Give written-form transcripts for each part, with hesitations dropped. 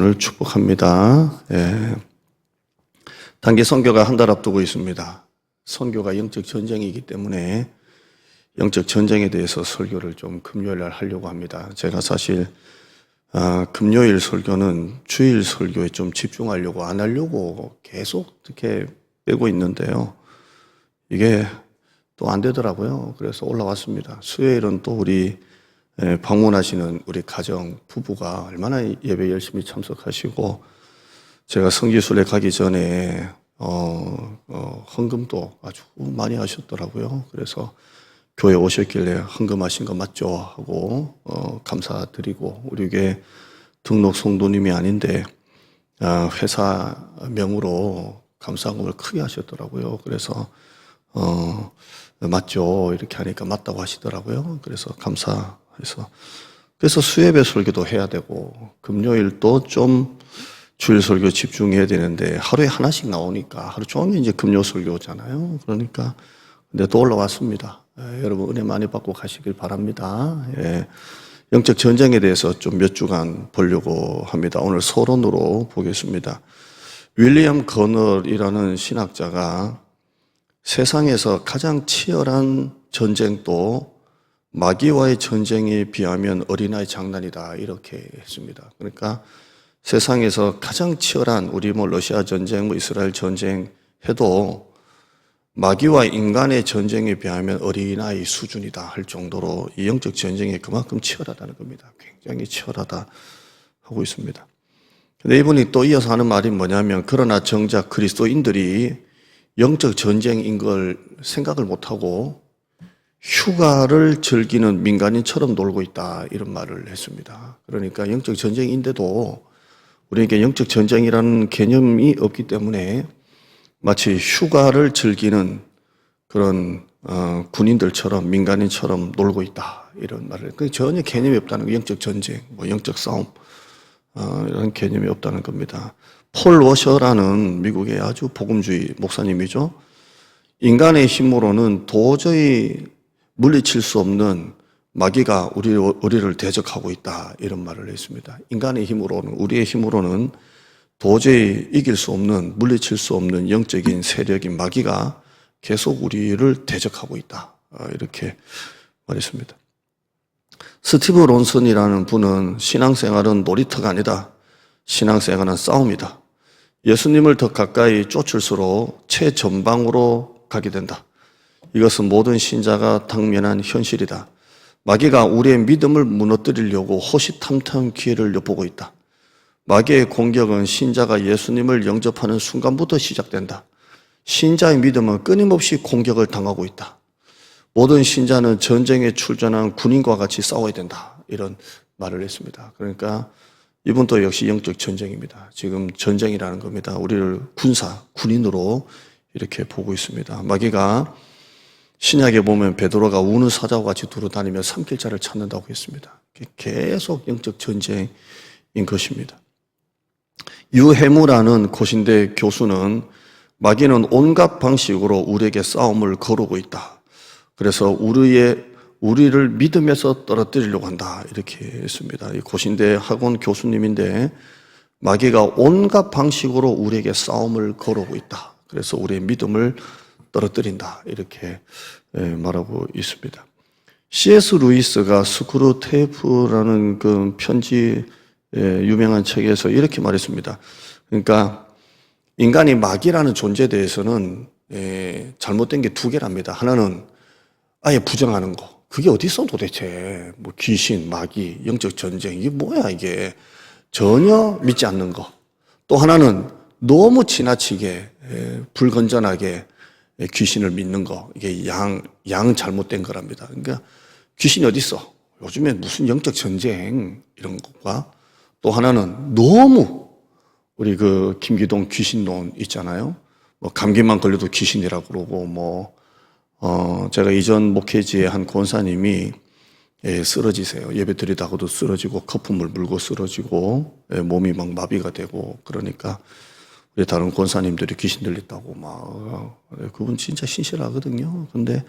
여러분을 축복합니다. 예. 단기 선교가 한 달 앞두고 있습니다. 선교가 영적 전쟁이기 때문에 영적 전쟁에 대해서 설교를 좀 금요일 날 하려고 합니다. 제가 사실 금요일 설교는 주일 설교에 좀 집중하려고 안 하려고 계속 이렇게 빼고 있는데요. 이게 또 안 되더라고요. 그래서 올라왔습니다. 수요일은 또 우리 방문하시는 우리 가정 부부가 얼마나 예배 열심히 참석하시고, 제가 성지순례 가기 전에 헌금도 아주 많이 하셨더라고요. 그래서 교회 오셨길래 헌금하신 거 맞죠? 하고 감사드리고, 우리 교회 등록 성도님이 아닌데 회사 명으로 감사금을 크게 하셨더라고요. 그래서 맞죠? 이렇게 하니까 맞다고 하시더라고요. 그래서 그래서 수예배 설교도 해야 되고, 금요일도 좀 주일 설교 집중해야 되는데 하루에 하나씩 나오니까 하루 종일 이제 금요 설교잖아요. 그러니까 근데 또 올라왔습니다. 여러분 은혜 많이 받고 가시길 바랍니다. 영적 전쟁에 대해서 좀 몇 주간 보려고 합니다. 오늘 서론으로 보겠습니다. 윌리엄 거널이라는 신학자가 세상에서 가장 치열한 전쟁도 마귀와의 전쟁에 비하면 어린아이 장난이다, 이렇게 했습니다. 그러니까 세상에서 가장 치열한, 우리 러시아 전쟁, 이스라엘 전쟁 해도 마귀와 인간의 전쟁에 비하면 어린아이 수준이다 할 정도로 이 영적 전쟁이 그만큼 치열하다는 겁니다. 굉장히 치열하다 하고 있습니다. 근데 이분이 또 이어서 하는 말이 뭐냐면, 그러나 정작 그리스도인들이 영적 전쟁인 걸 생각을 못하고 휴가를 즐기는 민간인처럼 놀고 있다, 이런 말을 했습니다. 그러니까 영적 전쟁인데도 우리에게 영적 전쟁이라는 개념이 없기 때문에 마치 휴가를 즐기는 그런 군인들처럼, 민간인처럼 놀고 있다, 이런 말을. 전혀 개념이 없다는 거. 영적 전쟁, 영적 싸움, 이런 개념이 없다는 겁니다. 폴 워셔라는 미국의 아주 복음주의 목사님이죠. 인간의 힘으로는 도저히 물리칠 수 없는 마귀가 우리를 대적하고 있다, 이런 말을 했습니다. 인간의 힘으로는, 우리의 힘으로는 도저히 이길 수 없는, 물리칠 수 없는 영적인 세력인 마귀가 계속 우리를 대적하고 있다, 이렇게 말했습니다. 스티브 론슨이라는 분은 신앙생활은 놀이터가 아니다, 신앙생활은 싸움이다, 예수님을 더 가까이 쫓을수록 최전방으로 가게 된다, 이것은 모든 신자가 당면한 현실이다, 마귀가 우리의 믿음을 무너뜨리려고 호시탐탐 기회를 엿보고 있다, 마귀의 공격은 신자가 예수님을 영접하는 순간부터 시작된다, 신자의 믿음은 끊임없이 공격을 당하고 있다, 모든 신자는 전쟁에 출전한 군인과 같이 싸워야 된다, 이런 말을 했습니다. 그러니까 이분도 역시 영적 전쟁입니다. 지금 전쟁이라는 겁니다. 우리를 군인으로 이렇게 보고 있습니다. 마귀가 신약에 보면 베드로가 우는 사자와 같이 두루다니며 삼킬 자를 찾는다고 했습니다. 계속 영적 전쟁인 것입니다. 유해무라는 고신대 교수는 마귀는 온갖 방식으로 우리에게 싸움을 거르고 있다, 그래서 우리를 믿음에서 떨어뜨리려고 한다, 이렇게 했습니다. 이 고신대 학원 교수님인데, 마귀가 온갖 방식으로 우리에게 싸움을 걸어오고 있다, 그래서 우리의 믿음을 떨어뜨린다, 이렇게 말하고 있습니다. C.S. 루이스가 스크루테이프라는 그 편지, 유명한 책에서 이렇게 말했습니다. 그러니까 인간이 마귀라는 존재에 대해서는 잘못된 게 두 개랍니다. 하나는 아예 부정하는 거. 그게 어디 있어 도대체. 귀신, 마귀, 영적 전쟁, 이게 뭐야 이게. 전혀 믿지 않는 거. 또 하나는 너무 지나치게 불건전하게 귀신을 믿는 거. 이게 양 잘못된 거랍니다. 그러니까 귀신이 어디 있어. 요즘에 무슨 영적 전쟁 이런 것과, 또 하나는 너무 우리 그 김기동 귀신론 있잖아요. 감기만 걸려도 귀신이라고 그러고, 제가 이전 목회지의 한 권사님이 쓰러지세요. 예배 드리다가도 쓰러지고, 거품을 물고 쓰러지고, 몸이 막 마비가 되고, 그러니까 우리 다른 권사님들이 귀신 들렸다고 그분 진짜 신실하거든요. 근데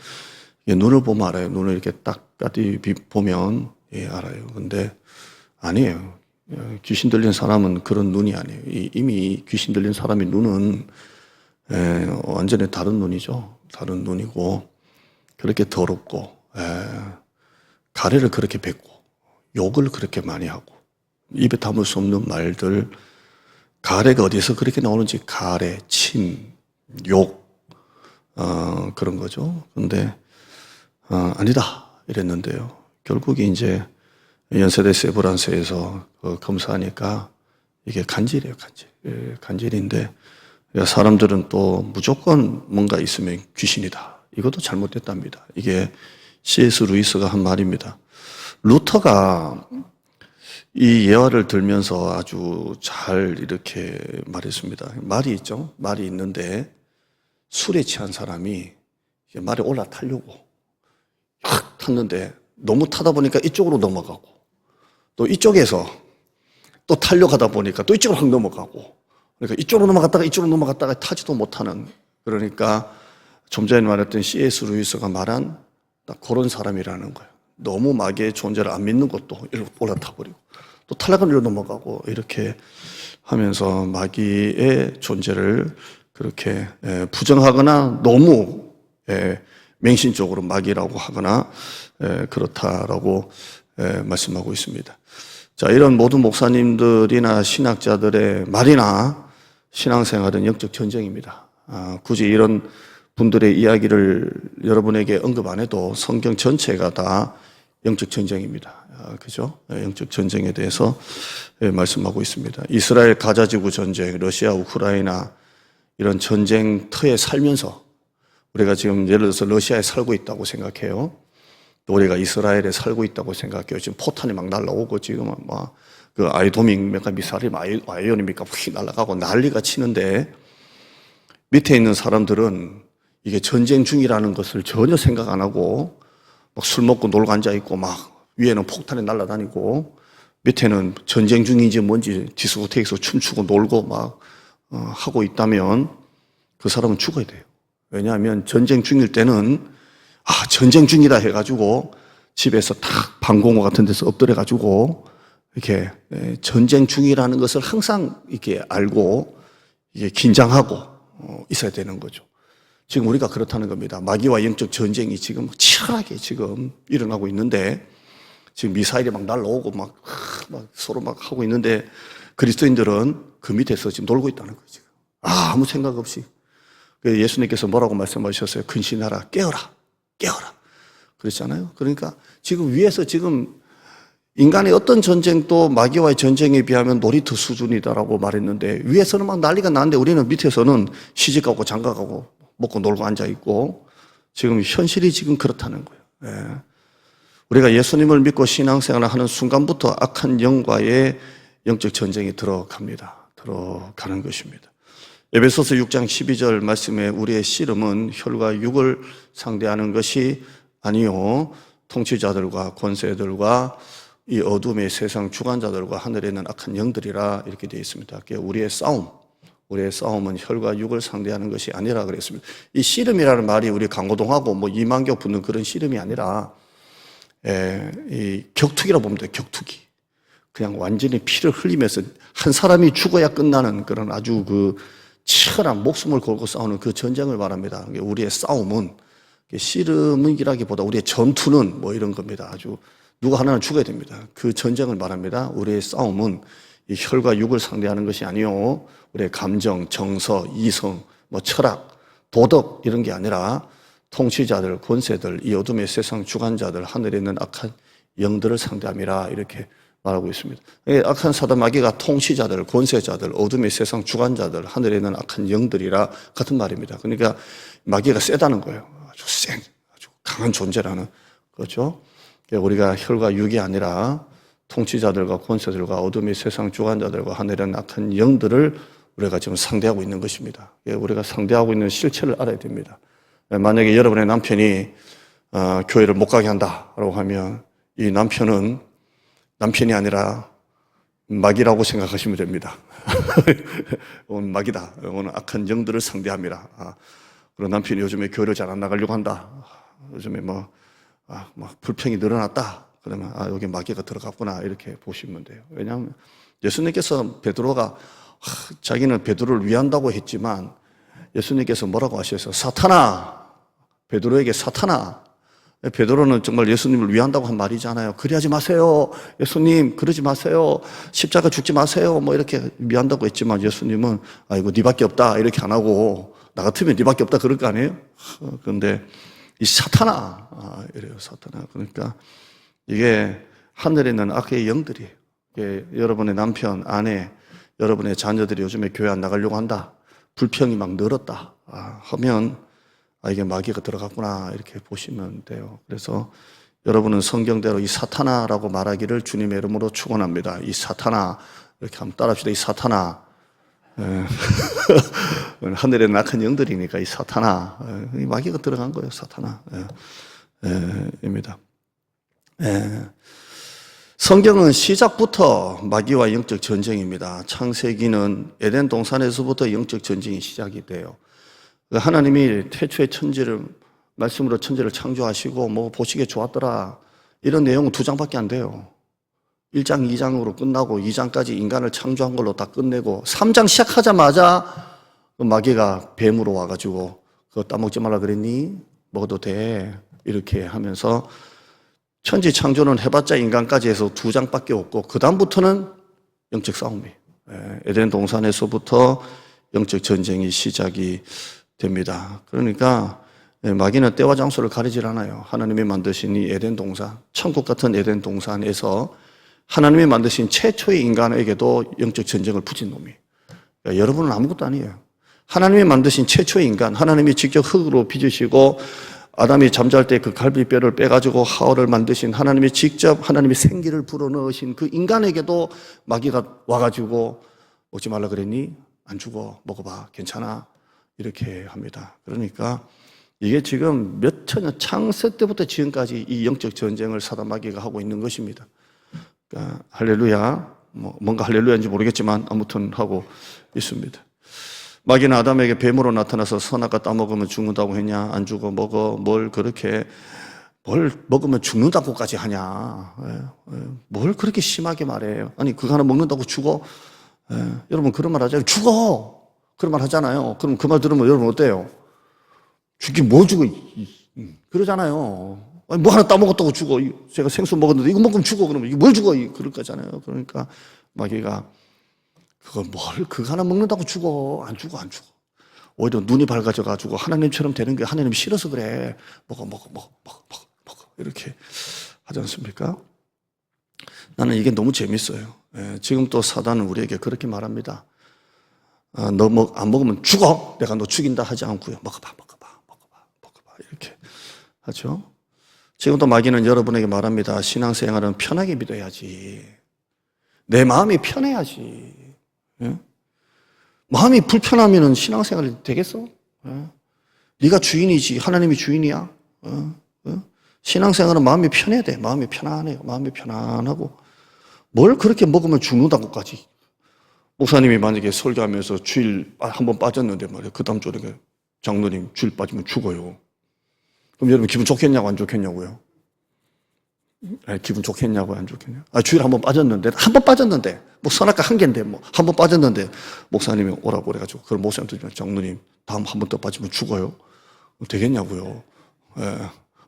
눈을 보면 알아요. 눈을 이렇게 딱 까디 보면 알아요. 근데 아니에요. 귀신 들린 사람은 그런 눈이 아니에요. 이미 귀신 들린 사람의 눈은 완전히 다른 눈이죠. 다른 눈이고, 그렇게 더럽고, 가래를 그렇게 뱉고, 욕을 그렇게 많이 하고, 입에 담을 수 없는 말들, 가래가 어디서 그렇게 나오는지, 가래, 침, 욕, 그런 거죠. 근데, 아니다. 이랬는데요. 결국에 이제 연세대 세브란스에서 검사하니까 이게 간질이에요, 간질. 간질인데, 사람들은 또 무조건 뭔가 있으면 귀신이다. 이것도 잘못됐답니다. 이게 C.S. 루이스가 한 말입니다. 루터가 이 예화를 들면서 아주 잘 이렇게 말했습니다. 말이 있죠. 말이 있는데 술에 취한 사람이 말에 올라타려고 확 탔는데 너무 타다 보니까 이쪽으로 넘어가고 또 이쪽에서 또 타려고 하다 보니까 또 이쪽으로 확 넘어가고 그러니까 이쪽으로 넘어갔다가 이쪽으로 넘어갔다가 타지도 못하는 그러니까 좀 전에 말했던 C.S. 루이스가 말한 딱 그런 사람이라는 거예요. 너무 마귀의 존재를 안 믿는 것도 이렇게 올라타버리고 또 탈락은 이리로 넘어가고 이렇게 하면서 마귀의 존재를 그렇게 부정하거나 너무 맹신적으로 마귀라고 하거나 그렇다라고 말씀하고 있습니다. 자, 이런 모든 목사님들이나 신학자들의 말이나 신앙생활은 영적 전쟁입니다. 굳이 이런 분들의 이야기를 여러분에게 언급 안 해도 성경 전체가 다 영적 전쟁입니다. 그죠? 영적 전쟁에 대해서 말씀하고 있습니다. 이스라엘 가자지구 전쟁, 러시아, 우크라이나 이런 전쟁터에 살면서 우리가 지금 예를 들어서 러시아에 살고 있다고 생각해요. 또 우리가 이스라엘에 살고 있다고 생각해요. 지금 포탄이 막 날라오고 지금 막 그 아이도밍 미사일이 아이오닉이니까 휙 날아가고 난리가 치는데 밑에 있는 사람들은 이게 전쟁 중이라는 것을 전혀 생각 안 하고 막 술 먹고 놀고 앉아 있고 막 위에는 폭탄이 날아다니고 밑에는 전쟁 중인지 뭔지 디스코텍에서 춤추고 놀고 막 하고 있다면 그 사람은 죽어야 돼요. 왜냐하면 전쟁 중일 때는 전쟁 중이다 해가지고 집에서 탁 방공호 같은 데서 엎드려가지고 이렇게 전쟁 중이라는 것을 항상 이렇게 알고 이게 긴장하고 있어야 되는 거죠. 지금 우리가 그렇다는 겁니다. 마귀와 영적 전쟁이 지금 치열하게 지금 일어나고 있는데 지금 미사일이 막 날라오고 막 서로 막 하고 있는데 그리스도인들은 그 밑에서 지금 놀고 있다는 거죠. 아무 생각 없이. 예수님께서 뭐라고 말씀하셨어요? 근신하라, 깨어라, 깨어라. 그랬잖아요. 그러니까 지금 위에서 지금 인간의 어떤 전쟁도 마귀와의 전쟁에 비하면 놀이터 수준이다라고 말했는데 위에서는 막 난리가 나는데 우리는 밑에서는 시집가고 장가가고 먹고 놀고 앉아있고 지금 현실이 지금 그렇다는 거예요. 우리가 예수님을 믿고 신앙생활을 하는 순간부터 악한 영과의 영적 전쟁이 들어가는 것입니다. 에베소서 6장 12절 말씀에 우리의 씨름은 혈과 육을 상대하는 것이 아니요 통치자들과 권세들과 이 어둠의 세상 주관자들과 하늘에 있는 악한 영들이라 이렇게 되어 있습니다. 우리의 싸움은 혈과 육을 상대하는 것이 아니라 그랬습니다. 이 씨름이라는 말이 우리 강호동하고 뭐 이만경 붙는 그런 씨름이 아니라 이 격투기라고 보면 돼요. 격투기. 그냥 완전히 피를 흘리면서 한 사람이 죽어야 끝나는 그런 아주 그 치열한 목숨을 걸고 싸우는 그 전쟁을 말합니다. 우리의 싸움은 씨름이라기보다 우리의 전투는 뭐 이런 겁니다. 아주 누가 하나는 죽어야 됩니다. 그 전쟁을 말합니다. 우리의 싸움은 이 혈과 육을 상대하는 것이 아니요 우리의 감정, 정서, 이성, 뭐 철학, 도덕 이런 게 아니라 통치자들, 권세들, 이 어둠의 세상 주관자들, 하늘에 있는 악한 영들을 상대함이라 이렇게 말하고 있습니다. 악한 사단 마귀가 통치자들, 권세자들, 어둠의 세상 주관자들, 하늘에 있는 악한 영들이라 같은 말입니다. 그러니까 마귀가 세다는 거예요. 아주 강한 존재라는 거죠. 우리가 혈과 육이 아니라 통치자들과 권세들과 어둠의 세상 주관자들과 하늘에 있는 악한 영들을 우리가 지금 상대하고 있는 것입니다. 우리가 상대하고 있는 실체를 알아야 됩니다. 만약에 여러분의 남편이 교회를 못 가게 한다라고 하면 이 남편은 남편이 아니라 마귀라고 생각하시면 됩니다. 오늘 마귀다. 오늘 악한 영들을 상대합니다. 그리고 남편이 요즘에 교회를 잘 안 나가려고 한다. 요즘에 막 불평이 늘어났다. 그러면 여기 마귀가 들어갔구나 이렇게 보시면 돼요. 왜냐하면 예수님께서 베드로가 자기는 베드로를 위한다고 했지만 예수님께서 뭐라고 하셨어요? 사탄아, 베드로에게 사탄아. 베드로는 정말 예수님을 위한다고 한 말이잖아요. 그리하지 마세요. 예수님, 그러지 마세요. 십자가 죽지 마세요. 뭐 이렇게 위한다고 했지만 예수님은 아이고, 니밖에 없다. 이렇게 안 하고 나 같으면 니밖에 없다. 그럴 거 아니에요? 그런데 이 사탄아, 이래요. 사탄아. 그러니까 이게 하늘에 있는 악의 영들이 여러분의 남편, 아내, 여러분의 자녀들이 요즘에 교회 안 나가려고 한다. 불평이 막 늘었다. 하면 이게 마귀가 들어갔구나 이렇게 보시면 돼요. 그래서 여러분은 성경대로 이 사탄아라고 말하기를 주님의 이름으로 축원합니다. 이 사탄아 이렇게 한번 따라합시다. 이 사탄아. 하늘에 낙한 영들이니까 이 사탄아. 이 마귀가 들어간 거예요. 사탄아. 입니다. 성경은 시작부터 마귀와 영적 전쟁입니다. 창세기는 에덴 동산에서부터 영적 전쟁이 시작이 돼요. 하나님이 태초에 천지를 말씀으로 천지를 창조하시고 뭐 보시기에 좋았더라 이런 내용은 2장밖에 안 돼요. 1장, 2장으로 끝나고 2장까지 인간을 창조한 걸로 다 끝내고 3장 시작하자마자 마귀가 뱀으로 와가지고 그거 따먹지 말라 그랬니? 먹어도 돼. 이렇게 하면서 천지 창조는 해봤자 인간까지 해서 2장밖에 없고 그 다음부터는 영적 싸움이 에덴 동산에서부터 영적 전쟁이 시작이 됩니다. 그러니까 마귀는 때와 장소를 가리질 않아요. 하나님이 만드신 이 에덴 동산, 천국 같은 에덴 동산에서 하나님이 만드신 최초의 인간에게도 영적 전쟁을 붙인 놈이. 그러니까 여러분은 아무것도 아니에요. 하나님이 만드신 최초의 인간, 하나님이 직접 흙으로 빚으시고 아담이 잠잘 때 그 갈비뼈를 빼가지고 하와를 만드신 하나님이 직접 하나님이 생기를 불어넣으신 그 인간에게도 마귀가 와가지고 먹지 말라 그랬니? 안 죽어. 먹어봐. 괜찮아. 이렇게 합니다. 그러니까 이게 지금 몇 천년 창세 때부터 지금까지 이 영적 전쟁을 사단 마귀가 하고 있는 것입니다. 그러니까 할렐루야, 뭔가 할렐루야인지 모르겠지만 아무튼 하고 있습니다. 마귀는 아담에게 뱀으로 나타나서 선악과 따먹으면 죽는다고 했냐? 안 죽어. 먹어. 뭘 먹으면 죽는다고까지 하냐? 뭘 그렇게 심하게 말해요? 아니 그거 하나 먹는다고 죽어? 여러분 그런 말 하잖아요. 죽어. 그런 말 하잖아요. 그럼 그 말 들으면 여러분 어때요? 죽긴 뭐 죽어? 그러잖아요. 아니, 뭐 하나 따먹었다고 죽어. 제가 생수 먹었는데 이거 먹으면 죽어. 그러면 이거 뭘 죽어? 그럴 거잖아요. 그러니까 마귀가 그거 하나 먹는다고 죽어. 안 죽어. 오히려 눈이 밝아져가지고 하나님처럼 되는 게 하나님이 싫어서 그래. 먹어. 이렇게 하지 않습니까? 나는 이게 너무 재밌어요. 지금 또 사단은 우리에게 그렇게 말합니다. 너 안 먹으면 죽어. 내가 너 죽인다 하지 않고요. 먹어봐. 이렇게 하죠. 지금도 마귀는 여러분에게 말합니다. 신앙생활은 편하게 믿어야지. 내 마음이 편해야지. 마음이 불편하면 신앙생활이 되겠어? 네가 주인이지 하나님이 주인이야? 신앙생활은 마음이 편해야 돼. 마음이 편안해요. 마음이 편안하고 뭘 그렇게 먹으면 죽는다고까지. 목사님이 만약에 설교하면서 주일 한번 빠졌는데 말이에요. 그 다음 주에 장로님 주일 빠지면 죽어요. 그럼 여러분 기분 좋겠냐고 안 좋겠냐고요? 기분 좋겠냐고 안 좋겠냐고? 주일 한번 빠졌는데 뭐 선악과 한 개인데 뭐 한 번 빠졌는데 목사님이 오라고 그래가지고 그걸 목사님한테 장로님 다음 한 번 더 빠지면 죽어요? 되겠냐고요?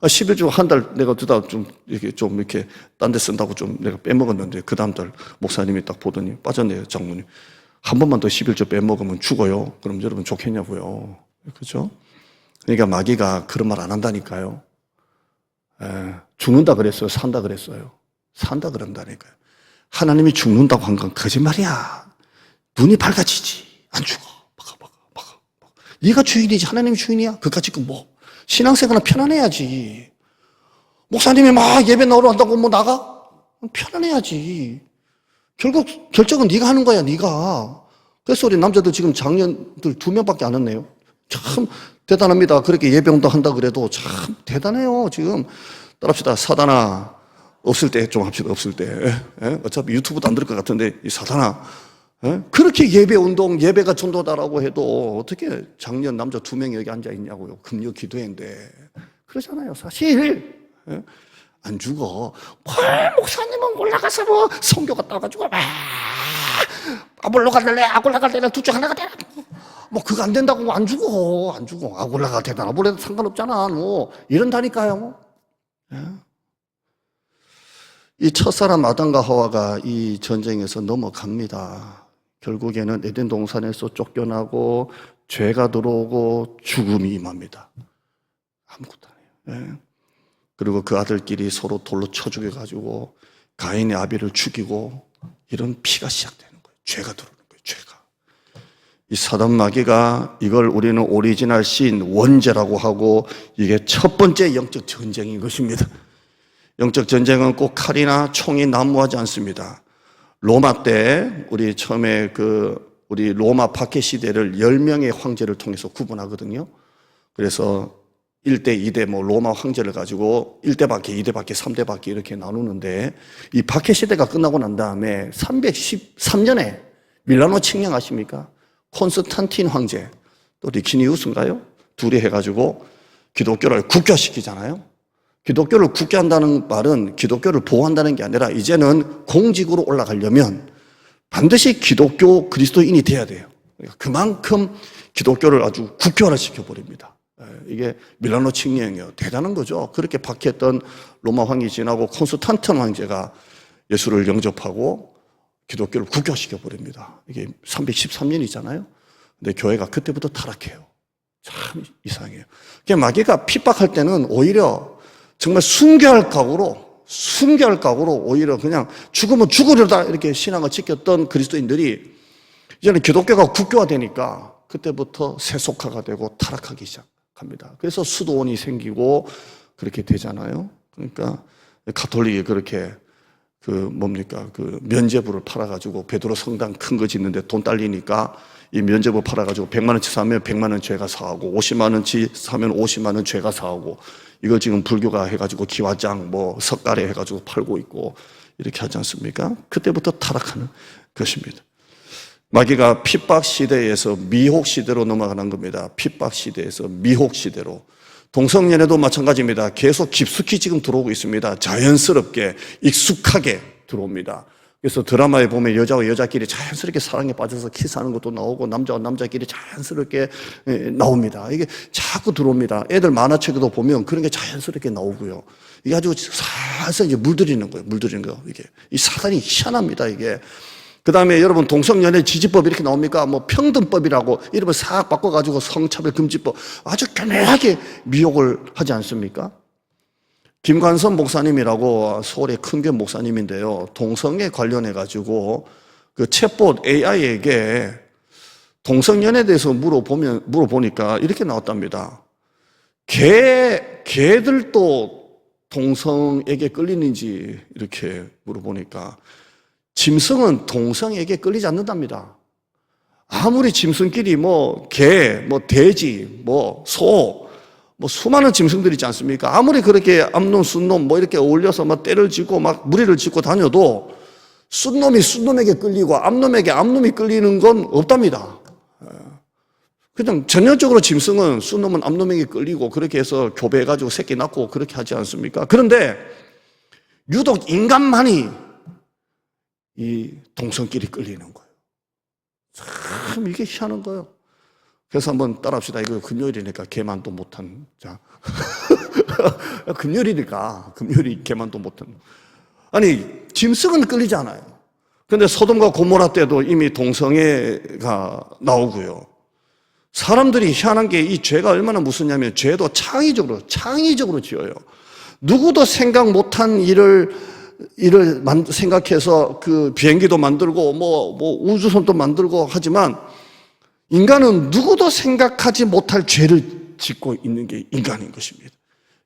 11주 한 달 내가 두다 좀 이렇게 딴 데 쓴다고 좀 내가 빼먹었는데 그 다음 달 목사님이 딱 보더니 빠졌네요. 장로님 한 번만 더 11주 빼먹으면 죽어요? 그럼 여러분 좋겠냐고요? 그렇죠? 그러니까 마귀가 그런 말 안 한다니까요. 죽는다 그랬어요? 산다 그랬어요? 산다 그런다니까요. 하나님이 죽는다고 한 건 거짓말이야. 눈이 밝아지지. 안 죽어. 먹어. 네가 주인이지 하나님이 주인이야? 그까짓 거 뭐. 신앙생활은 편안해야지. 목사님이 막 예배 나오러 한다고 뭐 나가? 편안해야지. 결국 결정은 네가 하는 거야, 네가. 그래서 우리 남자들 지금 장년들 2명밖에 안 왔네요. 참 대단합니다. 그렇게 예배 온다 한다 그래도 참 대단해요. 지금 따라합시다. 사단아 없을 때 좀 합시다. 없을 때. 어차피 유튜브도 안 들을 것 같은데 이 사단아 그렇게 예배 운동 예배가 전도다라고 해도 어떻게 장년 남자 2명이 여기 앉아 있냐고요. 금요 기도회인데 그러잖아요. 사실 안 죽어. 뭘 목사님은 올라가서 뭐 성교가 따가지고 막 아볼로가 될래, 아골라가 될래, 둘 중 하나가 되라. 뭐 그거 안 된다고 안 죽어. 아골라가 되든 아볼로도 상관없잖아. 뭐 이런다니까요. 예? 이 첫사람 아담과 하와가 이 전쟁에서 넘어갑니다. 결국에는 에덴 동산에서 쫓겨나고 죄가 들어오고 죽음이 임합니다. 아무것도 안 해요. 예? 그리고 그 아들끼리 서로 돌로 쳐 죽여가지고 가인의 아벨을 죽이고 이런 피가 시작되는 거예요. 죄가 들어오는 거예요. 죄가. 이 사단 마귀가 이걸 우리는 오리지널 신 원죄라고 하고 이게 첫 번째 영적 전쟁인 것입니다. 영적 전쟁은 꼭 칼이나 총이 난무하지 않습니다. 로마 때 우리 처음에 우리 로마 박해 시대를 10명의 황제를 통해서 구분하거든요. 그래서 1대, 2대 뭐 로마 황제를 가지고 1대 박해, 2대 박해, 3대 박해 이렇게 나누는데 이 박해 시대가 끝나고 난 다음에 313년에 밀라노 칙령 아십니까? 콘스탄틴 황제, 또 리키니우스인가요? 둘이 해가지고 기독교를 국교시키잖아요. 기독교를 국교한다는 말은 기독교를 보호한다는 게 아니라 이제는 공직으로 올라가려면 반드시 기독교 그리스도인이 돼야 돼요. 그만큼 기독교를 아주 국교화를 시켜버립니다. 이게 밀라노 칙령이에요. 대단한 거죠. 그렇게 박해했던 로마 황이 지나고 콘스탄틴 황제가 예수를 영접하고 기독교를 국교화시켜버립니다. 이게 313년이잖아요. 근데 교회가 그때부터 타락해요. 참 이상해요. 마귀가 핍박할 때는 오히려 정말 순교할 각오로 오히려 그냥 죽으면 죽으려다 이렇게 신앙을 지켰던 그리스도인들이 이제는 기독교가 국교화되니까 그때부터 세속화가 되고 타락하기 시작합니다. 그래서 수도원이 생기고 그렇게 되잖아요. 그러니까 가톨릭이 그렇게 면죄부를 팔아가지고 베드로 성당 큰 거 짓는데 돈 딸리니까 이 면죄부 팔아가지고 100만 원치 사면 100만 원 죄가 사하고 50만 원치 사면 50만 원 죄가 사하고 이거 지금 불교가 해가지고 기와장 석가래 해가지고 팔고 있고 이렇게 하지 않습니까? 그때부터 타락하는 것입니다. 마귀가 핍박 시대에서 미혹 시대로 넘어가는 겁니다. 핍박 시대에서 미혹 시대로. 동성연애도 마찬가지입니다. 계속 깊숙이 지금 들어오고 있습니다. 자연스럽게 익숙하게 들어옵니다. 그래서 드라마에 보면 여자와 여자끼리 자연스럽게 사랑에 빠져서 키스하는 것도 나오고 남자와 남자끼리 자연스럽게 나옵니다. 이게 자꾸 들어옵니다. 애들 만화책에도 보면 그런 게 자연스럽게 나오고요. 이게 아주 살살 이제 물들이는 거예요. 이게. 이 사단이 희한합니다. 이게. 그 다음에 여러분 동성연애 지지법 이렇게 나옵니까? 평등법이라고 이름을 싹 바꿔가지고 성차별 금지법 아주 교묘하게 미혹을 하지 않습니까? 김관선 목사님이라고 서울의 큰교회 목사님인데요. 동성애 관련해가지고 그 챗봇 AI에게 동성연애에 대해서 물어보니까 이렇게 나왔답니다. 개들도 동성에게 끌리는지 이렇게 물어보니까 짐승은 동성에게 끌리지 않는답니다. 아무리 짐승끼리 개, 돼지, 소, 수많은 짐승들이 있지 않습니까? 아무리 그렇게 암놈, 순놈 이렇게 어울려서 때를 짓고 무리를 짓고 다녀도 순놈이 순놈에게 끌리고 암놈에게 암놈이 끌리는 건 없답니다. 그냥 전형적으로 짐승은 순놈은 암놈에게 끌리고 그렇게 해서 교배해가지고 새끼 낳고 그렇게 하지 않습니까? 그런데 유독 인간만이 이 동성끼리 끌리는 거예요. 참 이게 희한한 거예요. 그래서 한번 따라합시다. 이거 금요일이니까 개만도 못한 자. 금요일이니까 개만도 못한. 아니 짐승은 끌리지 않아요. 그런데 소돔과 고모라 때도 이미 동성애가 나오고요. 사람들이 희한한 게 이 죄가 얼마나 무섭냐면 죄도 창의적으로 지어요. 누구도 생각 못한 일을 생각해서 그 비행기도 만들고 우주선도 만들고 하지만 인간은 누구도 생각하지 못할 죄를 짓고 있는 게 인간인 것입니다.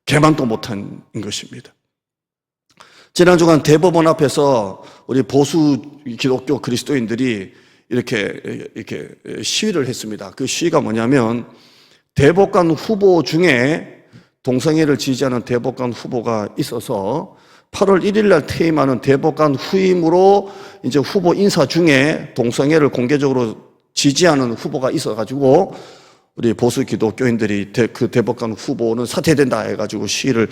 개만도 못한 것입니다. 지난 주간 대법원 앞에서 우리 보수 기독교 그리스도인들이 이렇게 시위를 했습니다. 그 시위가 뭐냐면 대법관 후보 중에 동성애를 지지하는 대법관 후보가 있어서 8월 1일 날 퇴임하는 대법관 후임으로 이제 후보 인사 중에 동성애를 공개적으로 지지하는 후보가 있어가지고 우리 보수 기독교인들이 그 대법관 후보는 사퇴된다 해가지고 시위를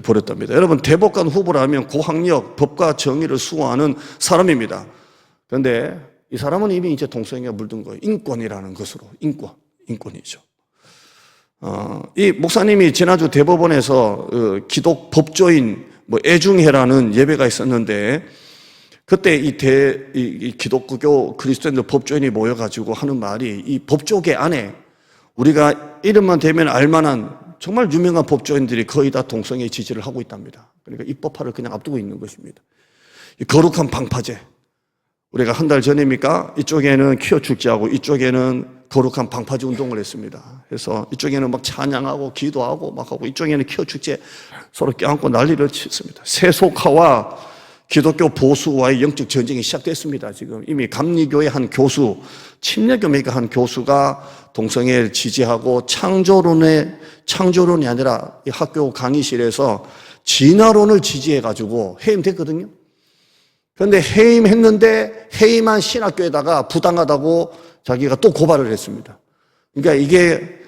벌였답니다. 여러분 대법관 후보라면 고학력, 법과 정의를 수호하는 사람입니다. 그런데 이 사람은 이미 이제 동성애가 물든 거예요. 인권이라는 것으로. 인권이죠. 이 목사님이 지난주 대법원에서 기독 법조인 애중회라는 예배가 있었는데, 그때 이 기독교 그리스도인들 법조인이 모여가지고 하는 말이, 이 법조계 안에 우리가 이름만 대면 알만한 정말 유명한 법조인들이 거의 다 동성애 지지를 하고 있답니다. 그러니까 입법화를 그냥 앞두고 있는 것입니다. 이 거룩한 방파제. 우리가 한 달 전입니까? 이쪽에는 퀴어 축제하고 이쪽에는 거룩한 방파제 운동을 했습니다. 그래서 이쪽에는 막 찬양하고 기도하고 막 하고, 이쪽에는 퀴어 축제 서로 껴안고 난리를 쳤습니다. 세속화와 기독교 보수와의 영적 전쟁이 시작됐습니다. 지금 이미 감리교의 한 교수, 침례교회의 한 교수가 동성애를 지지하고 창조론이 아니라 이 학교 강의실에서 진화론을 지지해가지고 해임됐거든요. 그런데 해임했는데 해임한 신학교에다가 부당하다고 자기가 또 고발을 했습니다. 그러니까 이게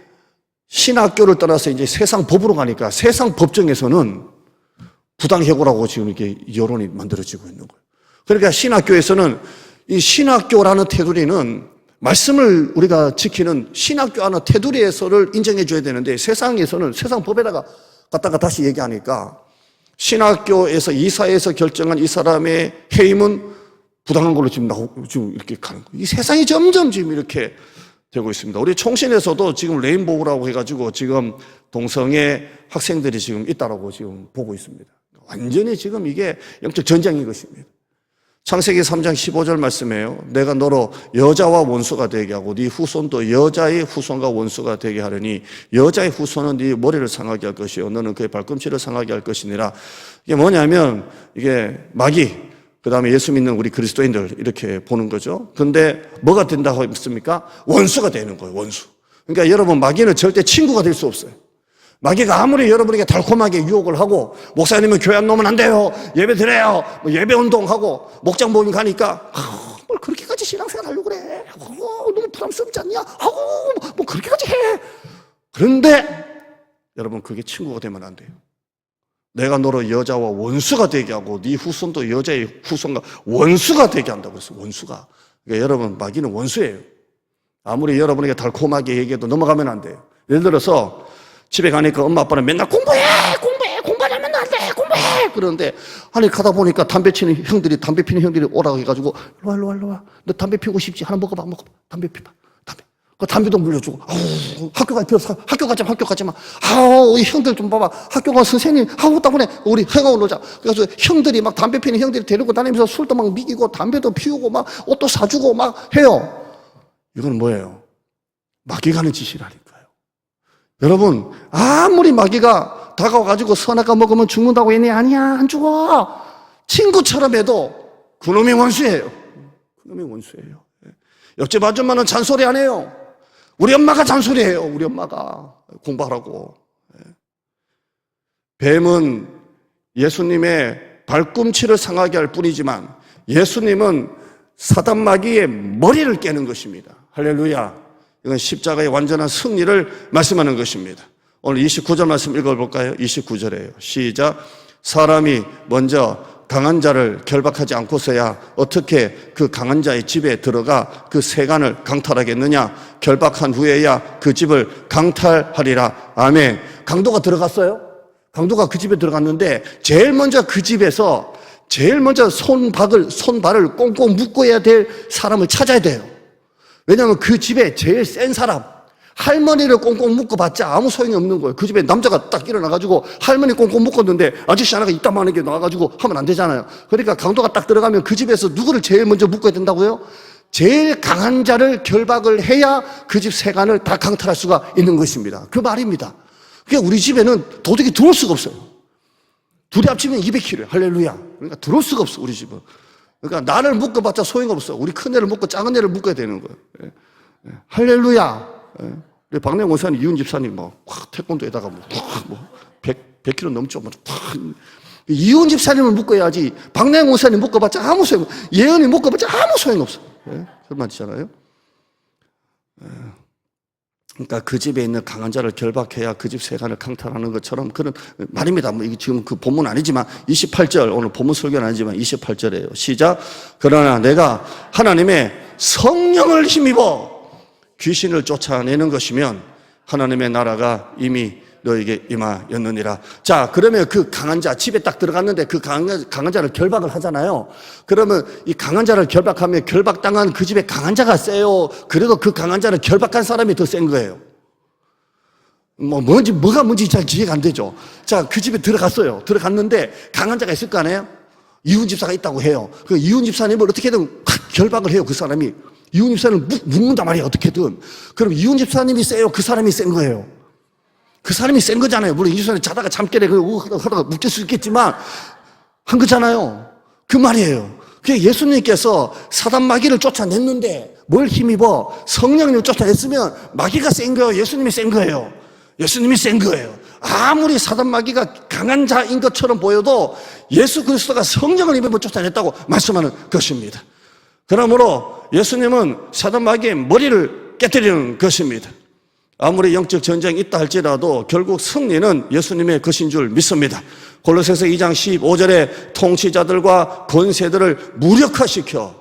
신학교를 떠나서 이제 세상 법으로 가니까 세상 법정에서는 부당해고라고 지금 이렇게 여론이 만들어지고 있는 거예요. 그러니까 신학교에서는 이 신학교라는 테두리는 말씀을 우리가 지키는 신학교라는 테두리에서를 인정해 줘야 되는데, 세상에서는 세상 법에다가 갖다가 다시 얘기하니까 신학교에서 이사회에서 결정한 이 사람의 해임은 부당한 걸로 지금 이렇게 가는 거예요. 이 세상이 점점 지금 이렇게 되고 있습니다. 우리 총신에서도 지금 레인보우라고 해가지고 지금 동성애 학생들이 지금 있다라고 지금 보고 있습니다. 완전히 지금 이게 영적 전쟁인 것입니다. 창세기 3장 15절 말씀이에요. 내가 너로 여자와 원수가 되게 하고 네 후손도 여자의 후손과 원수가 되게 하려니 여자의 후손은 네 머리를 상하게 할 것이요 너는 그의 발꿈치를 상하게 할 것이니라. 이게 뭐냐면 이게 마귀, 그 다음에 예수 믿는 우리 그리스도인들 이렇게 보는 거죠. 근데 뭐가 된다고 했습니까? 원수가 되는 거예요. 원수. 그러니까 여러분, 마귀는 절대 친구가 될 수 없어요. 마귀가 아무리 여러분에게 달콤하게 유혹을 하고, 목사님은 교회 안 놓으면 안 돼요, 예배 드려요, 예배 운동하고 목장 모임 가니까 뭘 그렇게까지 신앙생활 하려고 그래, 너무 부담스럽지 않냐, 뭐 그렇게까지 해. 그런데 여러분, 그게 친구가 되면 안 돼요. 내가 너로 여자와 원수가 되게 하고 네 후손도 여자의 후손과 원수가 되게 한다고 했어요. 원수가. 그러니까 여러분, 마귀는 원수예요. 아무리 여러분에게 달콤하게 얘기해도 넘어가면 안 돼요. 예를 들어서 집에 가니까 엄마 아빠는 맨날 공부하면 안 돼, 공부해. 그러는데 아니 가다 보니까 담배 피는 형들이 오라고 해가지고 일로 와. 너 담배 피우고 싶지? 하나 먹어봐. 담배 피봐. 그 담배도 물려주고. 학교 가지 마. 우리 형들 좀 봐봐. 학교 가 선생님, 때문에 우리 회가 올라오자. 그래서 형들이 막 담배 피는 형들이 데리고 다니면서 술도 막 미기고 담배도 피우고 막 옷도 사주고 막 해요. 이건 뭐예요? 마귀가 하는 짓이라니까요. 여러분, 아무리 마귀가 다가와가지고 선악과 먹으면 죽는다고 했니? 아니야, 안 죽어. 친구처럼 해도 그놈이 원수예요. 옆집 아줌마는 잔소리 안 해요. 우리 엄마가 잔소리해요. 우리 엄마가 공부하라고. 뱀은 예수님의 발꿈치를 상하게 할 뿐이지만 예수님은 사단 마귀의 머리를 깨는 것입니다. 할렐루야. 이건 십자가의 완전한 승리를 말씀하는 것입니다. 오늘 29절 말씀 읽어볼까요? 29절이에요. 시작. 사람이 먼저 강한 자를 결박하지 않고서야 어떻게 그 강한 자의 집에 들어가 그 세간을 강탈하겠느냐? 결박한 후에야 그 집을 강탈하리라. 아멘. 강도가 들어갔어요. 강도가 그 집에 들어갔는데 제일 먼저 그 집에서 손발을 꽁꽁 묶어야 될 사람을 찾아야 돼요. 왜냐하면 그 집에 제일 센 사람, 할머니를 꽁꽁 묶어봤자 아무 소용이 없는 거예요. 그 집에 남자가 딱 일어나가지고 할머니 꽁꽁 묶었는데 아저씨 하나가 이따만한 게 나와가지고 하면 안 되잖아요. 그러니까 강도가 딱 들어가면 그 집에서 누구를 제일 먼저 묶어야 된다고요? 제일 강한 자를 결박을 해야 그 집 세간을 다 강탈할 수가 있는 것입니다. 그 말입니다. 그러니까 우리 집에는 도둑이 들어올 수가 없어요. 둘이 합치면 200kg예요. 할렐루야. 그러니까 들어올 수가 없어, 우리 집은. 그러니까 나를 묶어봤자 소용없어. 우리 큰애를 묶고 작은 애를 묶어야 되는 거예요. 할렐루야. 우리 박내 원사님, 이훈 집사님, 태권도에다가 100kg 넘죠. 이훈 집사님을 묶어야지. 박내 원사님 묶어봤자 아무 소용없어. 예언이 묶어봤자 아무 소용없어. 그런 말이잖아요. 그러니까 그 집에 있는 강한 자를 결박해야 그 집 세간을 강탈하는 것처럼 그런 말입니다. 뭐 이게 지금 그 본문 아니지만 28절, 오늘 본문 설교는 아니지만 28절이에요. 시작. 그러나 내가 하나님의 성령을 힘입어 귀신을 쫓아내는 것이면 하나님의 나라가 이미 너에게 임하였느니라. 자, 그러면 그 강한 자, 집에 딱 들어갔는데 그 강한 자를 결박을 하잖아요. 그러면 이 강한 자를 결박하면 결박당한 그 집에 강한 자가 세요? 그래도 그 강한 자를 결박한 사람이 더 센 거예요? 뭐가 뭔지 잘 이해가 안 되죠. 자, 그 집에 들어갔어요. 들어갔는데 강한 자가 있을 거 아니에요? 이훈 집사가 있다고 해요. 그 이훈 집사님을 어떻게든 확 결박을 해요, 그 사람이. 이훈 집사님을 묶는단 말이에요, 어떻게든. 그럼 이훈 집사님이 세요? 그 사람이 센 거예요? 그 사람이 센 거잖아요. 물론 이주선이 자다가 잠결에 하다가 묶일 수 있겠지만 한 거잖아요. 그 말이에요. 그게 예수님께서 사단 마귀를 쫓아냈는데 뭘 힘입어? 성령님을 쫓아냈으면 마귀가 센 거예요? 예수님이 센 거예요? 예수님이 센 거예요. 아무리 사단 마귀가 강한 자인 것처럼 보여도 예수 그리스도가 성령을 힘입어 쫓아냈다고 말씀하는 것입니다. 그러므로 예수님은 사단 마귀의 머리를 깨뜨리는 것입니다. 아무리 영적 전쟁이 있다 할지라도 결국 승리는 예수님의 것인 줄 믿습니다. 골로새서 2장 15절에 통치자들과 권세들을 무력화시켜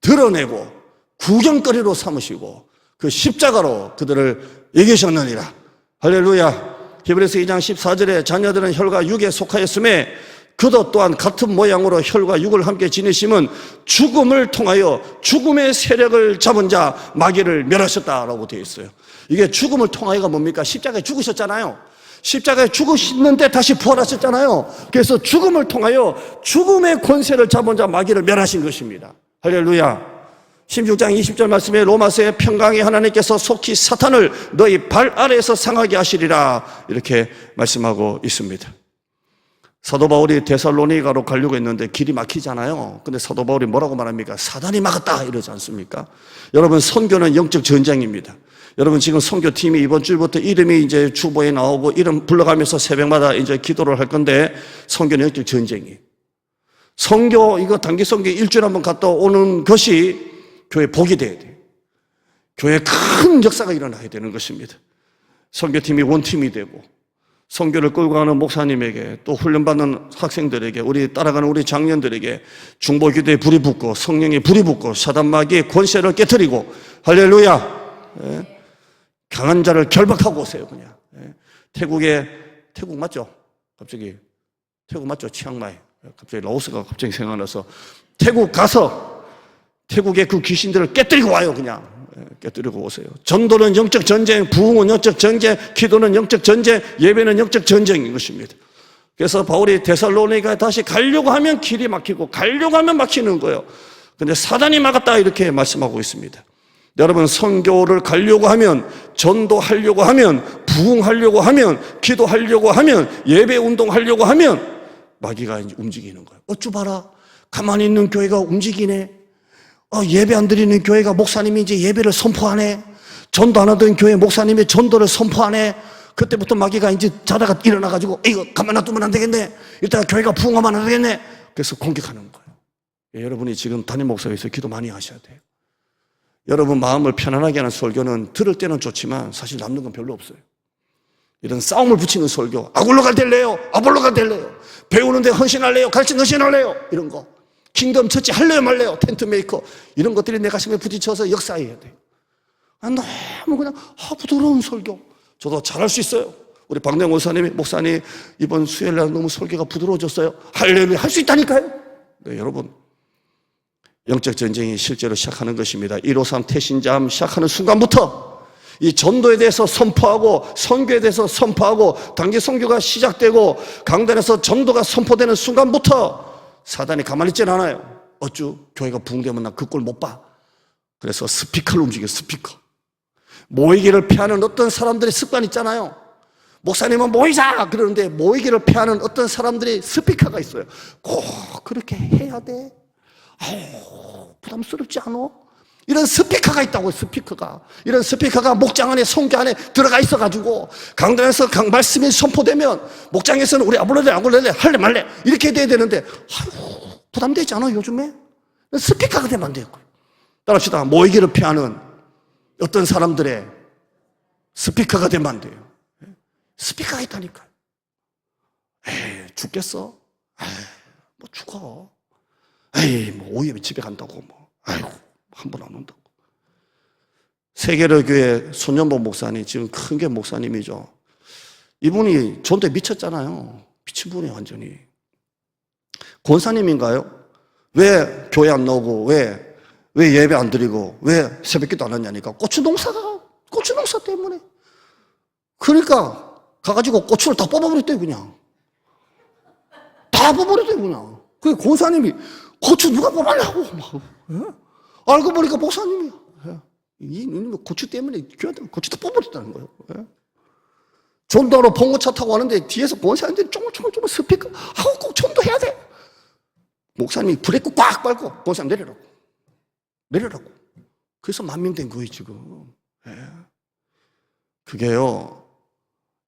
드러내고 구경거리로 삼으시고 그 십자가로 그들을 이기셨느니라. 할렐루야. 히브리서 2장 14절에 자녀들은 혈과 육에 속하였음에 그도 또한 같은 모양으로 혈과 육을 함께 지니심은 죽음을 통하여 죽음의 세력을 잡은 자 마귀를 멸하셨다라고 되어 있어요. 이게 죽음을 통하여가 뭡니까? 십자가에 죽으셨잖아요. 십자가에 죽으시는데 다시 부활하셨잖아요. 그래서 죽음을 통하여 죽음의 권세를 잡은 자 마귀를 멸하신 것입니다. 할렐루야. 16장 20절 말씀에 로마서의 평강의 하나님께서 속히 사탄을 너희 발 아래에서 상하게 하시리라 이렇게 말씀하고 있습니다. 사도 바울이 데살로니가로 가려고 했는데 길이 막히잖아요. 근데 사도 바울이 뭐라고 말합니까? 사단이 막았다 이러지 않습니까? 여러분, 선교는 영적 전쟁입니다. 여러분, 지금 선교팀이 이번 주부터 이름이 이제 주보에 나오고 이름 불러가면서 새벽마다 이제 기도를 할 건데 선교는 영적 전쟁이에요. 선교, 이거 단기 선교 일주일에 한번 갔다 오는 것이 교회 복이 돼야 돼요. 교회에 큰 역사가 일어나야 되는 것입니다. 선교팀이 원팀이 되고 선교를 끌고 가는 목사님에게 또 훈련받는 학생들에게 우리 따라가는 우리 장년들에게 중보기도에 불이 붙고 성령에 불이 붙고 사단마귀의 권세를 깨트리고 할렐루야. 예. 강한 자를 결박하고 오세요 그냥. 예. 태국 맞죠? 갑자기 태국 맞죠? 치앙마이. 갑자기 라오스가 갑자기 생각나서 태국 가서 태국의 그 귀신들을 깨뜨리고 와요 그냥. 깨뜨리고 오세요. 전도는 영적 전쟁, 부흥은 영적 전쟁, 기도는 영적 전쟁, 예배는 영적 전쟁인 것입니다. 그래서 바울이 데살로니가에 다시 가려고 하면 길이 막히고 가려고 하면 막히는 거예요. 근데 사단이 막았다 이렇게 말씀하고 있습니다. 여러분, 선교를 가려고 하면, 전도하려고 하면, 부흥하려고 하면, 기도하려고 하면, 예배 운동하려고 하면 마귀가 이제 움직이는 거예요. 어쭈 봐라, 가만히 있는 교회가 움직이네. 예배 안 드리는 교회가 목사님이 이제 예배를 선포하네. 전도 안 하던 교회 목사님이 전도를 선포하네. 그때부터 마귀가 이제 자다가 일어나가지고 이거 가만 놔두면 안 되겠네. 이따가 교회가 부흥하면 안 되겠네. 그래서 공격하는 거예요. 여러분이 지금 담임 목사에서 기도 많이 하셔야 돼요. 여러분 마음을 편안하게 하는 설교는 들을 때는 좋지만 사실 남는 건 별로 없어요. 이런 싸움을 붙이는 설교, 아굴로가 될래요? 아볼로가 될래요? 배우는데 헌신할래요? 가르치는 헌신할래요? 이런 거. 킹덤 처치 할래요 말래요? 텐트 메이커 이런 것들이 내 가슴에 부딪혀서 역사해야 돼요. 너무 그냥 부드러운 설교. 저도 잘할 수 있어요. 우리 박내 목사님 이번 수요일날 너무 설교가 부드러워졌어요. 할렐루야, 할 수 있다니까요. 네, 여러분, 영적 전쟁이 실제로 시작하는 것입니다. 153 태신자함 시작하는 순간부터 이 전도에 대해서 선포하고 선교에 대해서 선포하고 단기 선교가 시작되고 강단에서 전도가 선포되는 순간부터 사단이 가만히 있질 않아요. 어쭈? 교회가 부흥되면 나 그 꼴 못 봐. 그래서 스피커를 움직여, 스피커. 모이기를 피하는 어떤 사람들의 습관 있잖아요. 목사님은 모이자! 그러는데 모이기를 피하는 어떤 사람들의 스피커가 있어요. 꼭 그렇게 해야 돼? 부담스럽지 않아? 이런 스피커가 있다고, 스피커가. 이런 스피커가 목장 안에, 성교 안에 들어가 있어가지고, 강단에서 말씀이 선포되면, 목장에서는 우리 아볼레, 할래 말래, 이렇게 돼야 되는데, 부담되지 않아, 요즘에? 스피커가 되면 안 돼요. 따라합시다. 모이기를 피하는 어떤 사람들의 스피커가 되면 안 돼요. 스피커가 있다니까요. 에이, 죽겠어? 에이, 뭐 죽어. 에이, 뭐 오후에 집에 간다고 뭐. 아이고, 한 번 안 온다고. 세계로 교회 손연보 목사님, 지금 큰 게 목사님이죠. 이분이 전도에 미쳤잖아요. 미친 분이에요, 완전히. 권사님인가요? 왜 교회 안 나오고, 왜 예배 안 드리고, 왜 새벽기도 안 하냐니까. 고추 농사 때문에. 그러니까, 가가지고 고추를 다 뽑아버렸대요, 그냥. 다 뽑아버렸대요, 그냥. 그 권사님이, 고추 누가 뽑으려고, 막. 예? 알고 보니까 목사님이야. 예? 이놈의 고추 때문에 교회한테 고추 다 뽑아버렸다는 거예요. 예? 전도하러 봉고차 타고 왔는데 뒤에서 권사님들이 쪼물쪼물 스피커 하고 꼭 전도해야 돼. 목사님이 브레이크 꽉 밟고 권사님 내려라고. 그래서 만명된 거예요 지금. 예. 그게요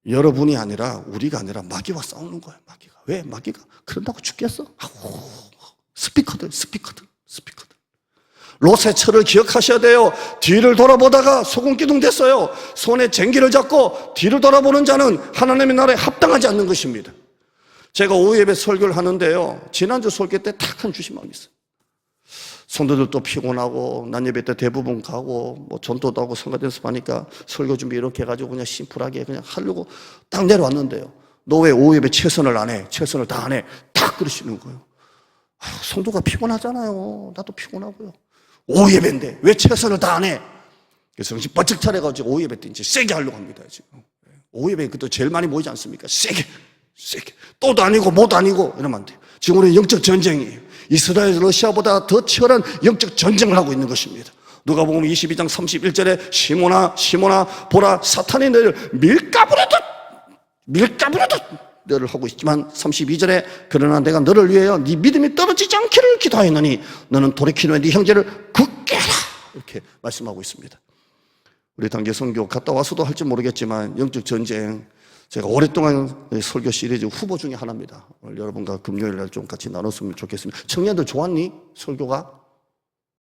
여러분이 아니라 우리가 아니라 마귀와 싸우는 거예요. 마귀가. 왜? 마귀가 그런다고 죽겠어? 아우, 스피커들. 롯의 철을 기억하셔야 돼요. 뒤를 돌아보다가 소금기둥 됐어요. 손에 쟁기를 잡고 뒤를 돌아보는 자는 하나님의 나라에 합당하지 않는 것입니다. 제가 오후 예배 설교를 하는데요, 지난주 설교 때 탁 한 주시마음이 있어요. 성도들도 피곤하고 난 예배 때 대부분 가고 뭐 전도도 하고 성가 연습하니까 설교 준비 이렇게 해가지고 그냥 심플하게 그냥 하려고 딱 내려왔는데요, 너 왜 오후 예배 최선을 안 해? 최선을 다 안 해? 딱 그러시는 거예요. 아유, 성도가 피곤하잖아요. 나도 피곤하고요. 오후 예배인데 왜 최선을 다 안 해? 그래서 정신 번쩍 차려가지고 오후 예배 때 이제 세게 하려고 합니다. 지금 오후 예배 그때 제일 많이 모이지 않습니까? 세게 또도 아니고 뭐도 아니고 이러면 안 돼요. 지금 우리는 영적 전쟁이에요. 이스라엘 러시아보다 더 치열한 영적 전쟁을 하고 있는 것입니다. 누가복음 22장 31절에 시몬아 보라 사탄이 너를 밀가부르듯 너를 하고 있지만 32절에 그러나 내가 너를 위하여 네 믿음이 떨어지지 않기를 기도하였느니 너는 돌이키는 네 형제를 굳게 하라 이렇게 말씀하고 있습니다. 우리 단계 선교 갔다 와서도 할지 모르겠지만 영적 전쟁 제가 오랫동안 설교 시리즈 후보 중에 하나입니다. 오늘 여러분과 금요일 날 좀 같이 나눴으면 좋겠습니다. 청년들 좋았니? 설교가?